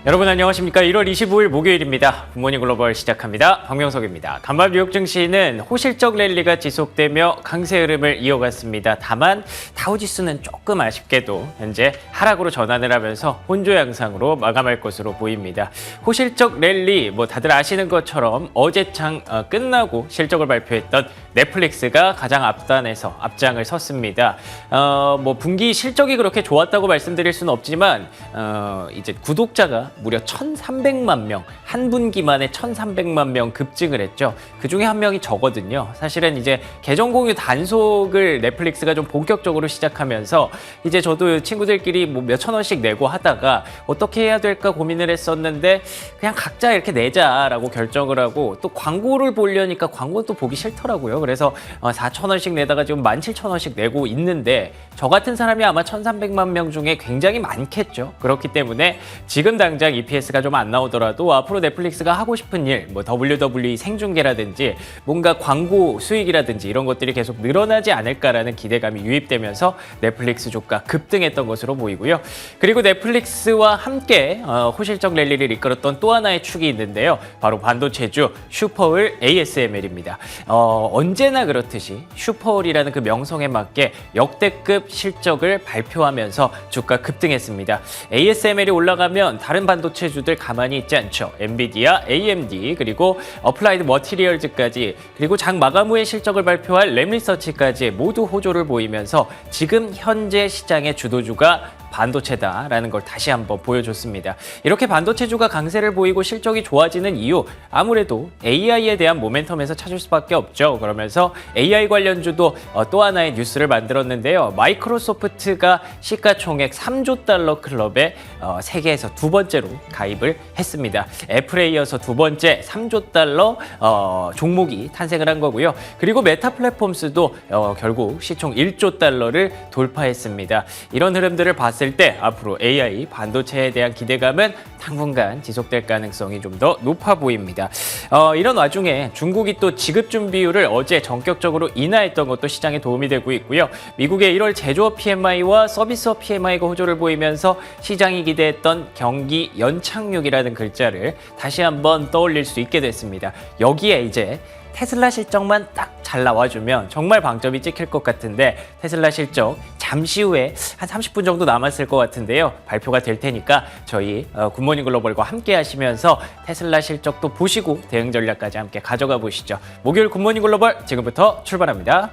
여러분 안녕하십니까. 1월 25일 목요일입니다. 굿모닝 글로벌 시작합니다. 박명석입니다. 간밤 뉴욕 증시는 호실적 랠리가 지속되며 강세 흐름을 이어갔습니다. 다만 다우지수는 조금 아쉽게도 현재 하락으로 전환을 하면서 혼조 양상으로 마감할 것으로 보입니다. 호실적 랠리 다들 아시는 것처럼 어제 장 끝나고 실적을 발표했던 넷플릭스가 가장 앞단에서 앞장을 섰습니다. 분기 실적이 그렇게 좋았다고 말씀드릴 수는 없지만 이제 구독자가 무려 1,300만 명, 한 분기 만에 1,300만 명 급증을 했죠. 그중에 한 명이 저거든요. 사실은 이제 계정 공유 단속을 넷플릭스가 좀 본격적으로 시작하면서 이제 저도 친구들끼리 몇천 원씩 내고 하다가 어떻게 해야 될까 고민을 했었는데 그냥 각자 이렇게 내자라고 결정을 하고 또 광고를 보려니까 광고는 또 보기 싫더라고요. 그래서 4,000원씩 내다가 지금 17,000원씩 내고 있는데 저 같은 사람이 아마 1,300만 명 중에 굉장히 많겠죠. 그렇기 때문에 지금 당장 EPS가 좀 안 나오더라도 앞으로 넷플릭스가 하고 싶은 일, WWE 생중계라든지 뭔가 광고 수익이라든지 이런 것들이 계속 늘어나지 않을까라는 기대감이 유입되면서 넷플릭스 주가 급등했던 것으로 보이고요. 그리고 넷플릭스와 함께 호실적 랠리를 이끌었던 또 하나의 축이 있는데요. 바로 반도체주 슈퍼을 ASML입니다. 언제나 그렇듯이 슈퍼을이라는 그 명성에 맞게 역대급 실적을 발표하면서 주가 급등했습니다. ASML이 올라가면 다른 반도체주들 가만히 있지 않죠. 엔비디아, AMD, 그리고 어플라이드 머티리얼즈까지 그리고 장 마감 후에 실적을 발표할 램리서치까지 모두 호조를 보이면서 지금 현재 시장의 주도주가 반도체다라는 걸 다시 한번 보여줬습니다. 이렇게 반도체주가 강세를 보이고 실적이 좋아지는 이유, 아무래도 AI에 대한 모멘텀에서 찾을 수밖에 없죠. 그러면서 AI 관련주도 또 하나의 뉴스를 만들었는데요. 마이크로소프트가 시가총액 3조 달러 클럽에 세계에서 두 번째로 가입을 했습니다. 애플에 이어서 두 번째 3조 달러 종목이 탄생을 한 거고요. 그리고 메타 플랫폼스도 결국 시총 1조 달러를 돌파했습니다. 이런 흐름들을 봤을 때 앞으로 AI 반도체에 대한 기대감은 당분간 지속될 가능성이 좀 더 높아 보입니다. 이런 와중에 중국이 또 지급 준비율을 어제 전격적으로 인하했던 것도 시장에 도움이 되고 있고요. 미국의 1월 제조업 PMI와 서비스업 PMI가 호조를 보이면서 시장이 기대했던 경기 연착륙이라는 글자를 다시 한번 떠올릴 수 있게 됐습니다. 여기에 이제 테슬라 실적만 딱 잘 나와주면 정말 방점이 찍힐 것 같은데 테슬라 실적 잠시 후에 한 30분 정도 남았을 것 같은데요. 발표가 될 테니까 저희 굿모닝 글로벌과 함께 하시면서 테슬라 실적도 보시고 대응 전략까지 함께 가져가 보시죠. 목요일 굿모닝 글로벌 지금부터 출발합니다.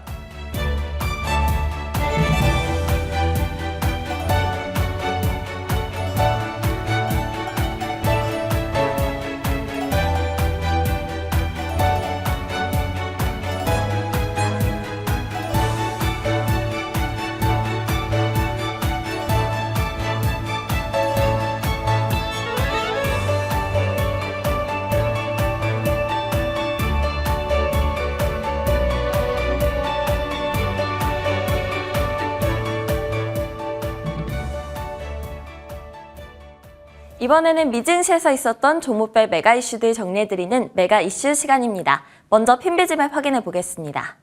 이번에는 미증시에서 있었던 종목별 메가 이슈들 정리해드리는 메가 이슈 시간입니다. 먼저 핀비즈맵 확인해 보겠습니다.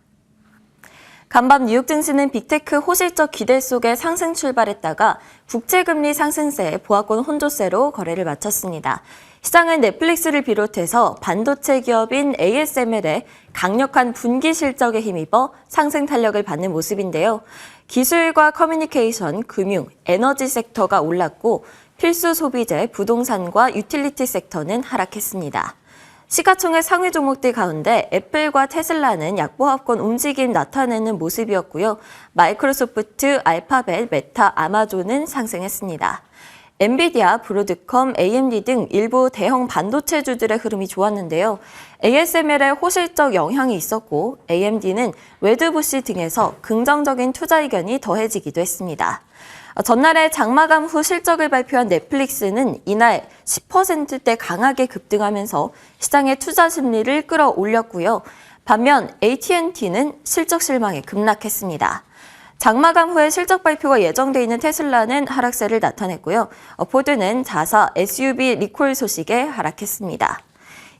간밤 뉴욕 증시는 빅테크 호실적 기대 속에 상승 출발했다가 국채금리 상승세에 보합권 혼조세로 거래를 마쳤습니다. 시장은 넷플릭스를 비롯해서 반도체 기업인 ASML의 강력한 분기 실적에 힘입어 상승 탄력을 받는 모습인데요. 기술과 커뮤니케이션, 금융, 에너지 섹터가 올랐고 필수 소비재, 부동산과 유틸리티 섹터는 하락했습니다. 시가총액 상위 종목들 가운데 애플과 테슬라는 약보합권 움직임 나타내는 모습이었고요. 마이크로소프트, 알파벳, 메타, 아마존은 상승했습니다. 엔비디아, 브로드컴, AMD 등 일부 대형 반도체주들의 흐름이 좋았는데요. ASML의 호실적 영향이 있었고 AMD는 웨드부시 등에서 긍정적인 투자 의견이 더해지기도 했습니다. 전날에 장마감 후 실적을 발표한 넷플릭스는 이날 10%대 강하게 급등하면서 시장의 투자 심리를 끌어올렸고요. 반면 AT&T는 실적 실망에 급락했습니다. 장마감 후에 실적 발표가 예정돼 있는 테슬라는 하락세를 나타냈고요. 포드는 자사, SUV 리콜 소식에 하락했습니다.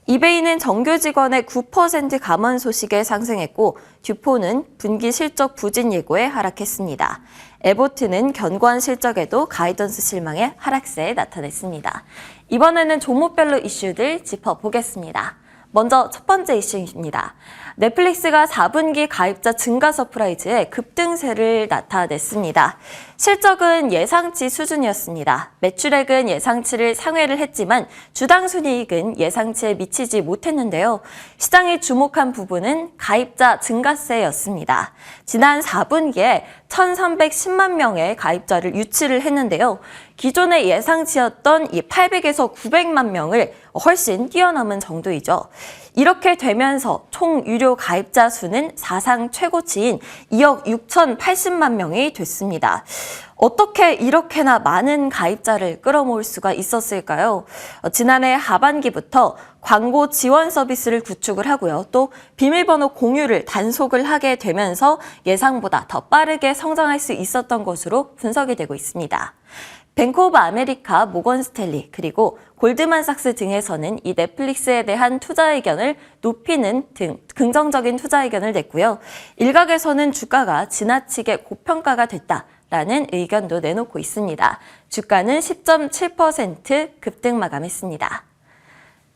이베이는 정규 직원의 9% 감원 소식에 상승했고 듀포는 분기 실적 부진 예고에 하락했습니다. 에보트는 견고한 실적에도 가이던스 실망의 하락세에 나타냈습니다. 이번에는 종목별로 이슈들 짚어보겠습니다. 먼저 첫 번째 이슈입니다. 넷플릭스가 4분기 가입자 증가 서프라이즈에 급등세를 나타냈습니다. 실적은 예상치 수준이었습니다. 매출액은 예상치를 상회를 했지만 주당 순이익은 예상치에 미치지 못했는데요. 시장이 주목한 부분은 가입자 증가세였습니다. 지난 4분기에 1,310만 명의 가입자를 유치를 했는데요. 기존의 예상치였던 이 800에서 900만 명을 훨씬 뛰어넘은 정도이죠. 이렇게 되면서 총 유료 가입자 수는 사상 최고치인 2억 6,080만 명이 됐습니다. 어떻게 이렇게나 많은 가입자를 끌어모을 수가 있었을까요? 지난해 하반기부터 광고 지원 서비스를 구축을 하고요. 또 비밀번호 공유를 단속을 하게 되면서 예상보다 더 빠르게 성장할 수 있었던 것으로 분석이 되고 있습니다. 뱅크 오브 아메리카, 모건 스탠리, 그리고 골드만삭스 등에서는 이 넷플릭스에 대한 투자 의견을 높이는 등 긍정적인 투자 의견을 냈고요. 일각에서는 주가가 지나치게 고평가가 됐다라는 의견도 내놓고 있습니다. 주가는 10.7% 급등 마감했습니다.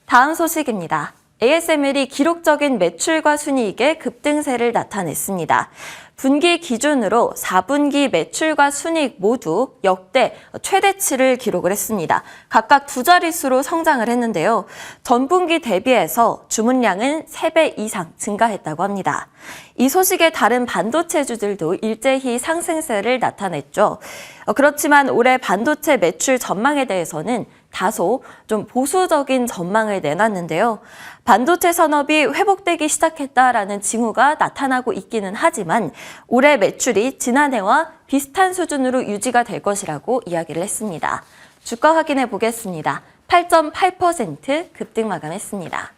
다음 소식입니다. ASML이 기록적인 매출과 순이익의 급등세를 나타냈습니다. 분기 기준으로 4분기 매출과 순이익 모두 역대 최대치를 기록을 했습니다. 각각 두 자릿수로 성장을 했는데요. 전분기 대비해서 주문량은 3배 이상 증가했다고 합니다. 이 소식에 다른 반도체주들도 일제히 상승세를 나타냈죠. 그렇지만 올해 반도체 매출 전망에 대해서는 다소 좀 보수적인 전망을 내놨는데요. 반도체 산업이 회복되기 시작했다라는 징후가 나타나고 있기는 하지만 올해 매출이 지난해와 비슷한 수준으로 유지가 될 것이라고 이야기를 했습니다. 주가 확인해 보겠습니다. 8.8% 급등 마감했습니다.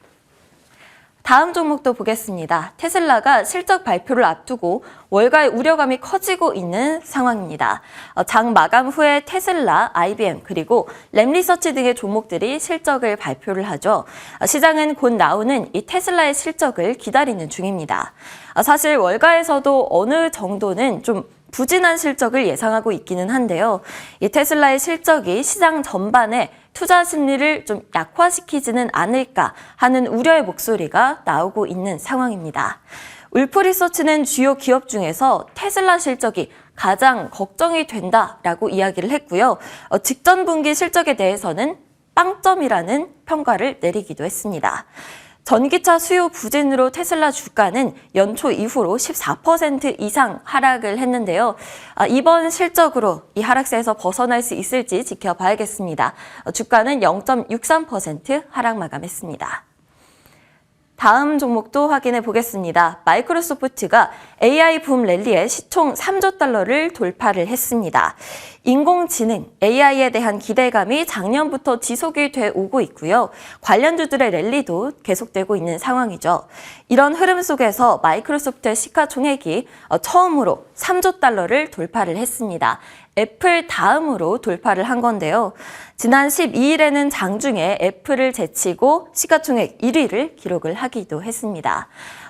다음 종목도 보겠습니다. 테슬라가 실적 발표를 앞두고 월가의 우려감이 커지고 있는 상황입니다. 장 마감 후에 테슬라, IBM 그리고 램리서치 등의 종목들이 실적을 발표를 하죠. 시장은 곧 나오는 이 테슬라의 실적을 기다리는 중입니다. 사실 월가에서도 어느 정도는 좀 부진한 실적을 예상하고 있기는 한데요. 이 테슬라의 실적이 시장 전반에 투자 심리를 좀 약화시키지는 않을까 하는 우려의 목소리가 나오고 있는 상황입니다. 울프리서치는 주요 기업 중에서 테슬라 실적이 가장 걱정이 된다라고 이야기를 했고요. 직전 분기 실적에 대해서는 빵점이라는 평가를 내리기도 했습니다. 전기차 수요 부진으로 테슬라 주가는 연초 이후로 14% 이상 하락을 했는데요. 이번 실적으로 이 하락세에서 벗어날 수 있을지 지켜봐야겠습니다. 주가는 0.63% 하락 마감했습니다. 다음 종목도 확인해 보겠습니다. 마이크로소프트가 AI 붐 랠리에 시총 3조 달러를 돌파를 했습니다. 인공지능, AI에 대한 기대감이 작년부터 지속이 돼 오고 있고요. 관련주들의 랠리도 계속되고 있는 상황이죠. 이런 흐름 속에서 마이크로소프트의 시가총액이 처음으로 3조 달러를 돌파를 했습니다. 애플 다음으로 돌파를 한 건데요. 지난 12일에는 장중에 애플을 제치고 시가총액 1위를 기록을 하기도 했습니다.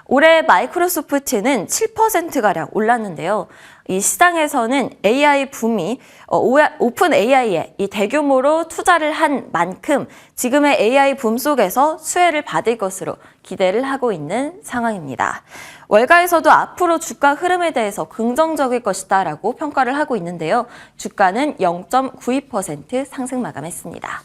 올해 마이크로소프트는 7%가량 올랐는데요. 이 시장에서는 AI 붐이 오픈 AI에 이 대규모로 투자를 한 만큼 지금의 AI 붐 속에서 수혜를 받을 것으로 기대를 하고 있는 상황입니다. 월가에서도 앞으로 주가 흐름에 대해서 긍정적일 것이다라고 평가를 하고 있는데요. 주가는 0.92% 상승 마감했습니다.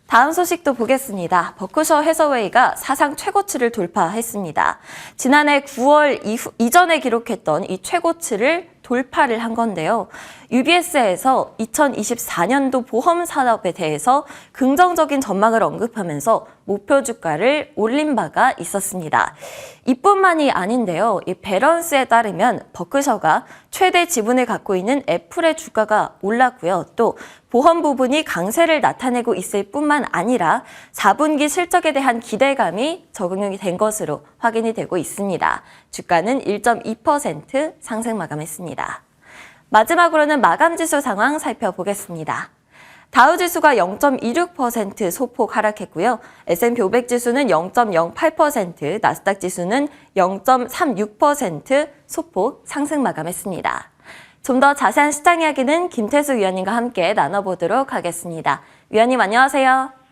다음 소식도 보겠습니다. 버크셔 해서웨이가 사상 최고치를 돌파했습니다. 지난해 9월 이전에 기록했던 이 최고치를 돌파를 한 건데요. UBS에서 2024년도 보험 산업에 대해서 긍정적인 전망을 언급하면서 목표 주가를 올린 바가 있었습니다. 이뿐만이 아닌데요. 이 밸런스에 따르면 버크셔가 최대 지분을 갖고 있는 애플의 주가가 올랐고요. 또 보험 부분이 강세를 나타내고 있을 뿐만 아니라 4분기 실적에 대한 기대감이 적용이 된 것으로 확인이 되고 있습니다. 주가는 1.2% 상승 마감했습니다. 마지막으로는 마감지수 상황 살펴보겠습니다. 다우지수가 0.26% 소폭 하락했고요. S&P 500 지수는 0.08%, 나스닥 지수는 0.36% 소폭 상승 마감했습니다. 좀 더 자세한 시장 이야기는 김태수 위원님과 함께 나눠보도록 하겠습니다. 위원님 안녕하세요.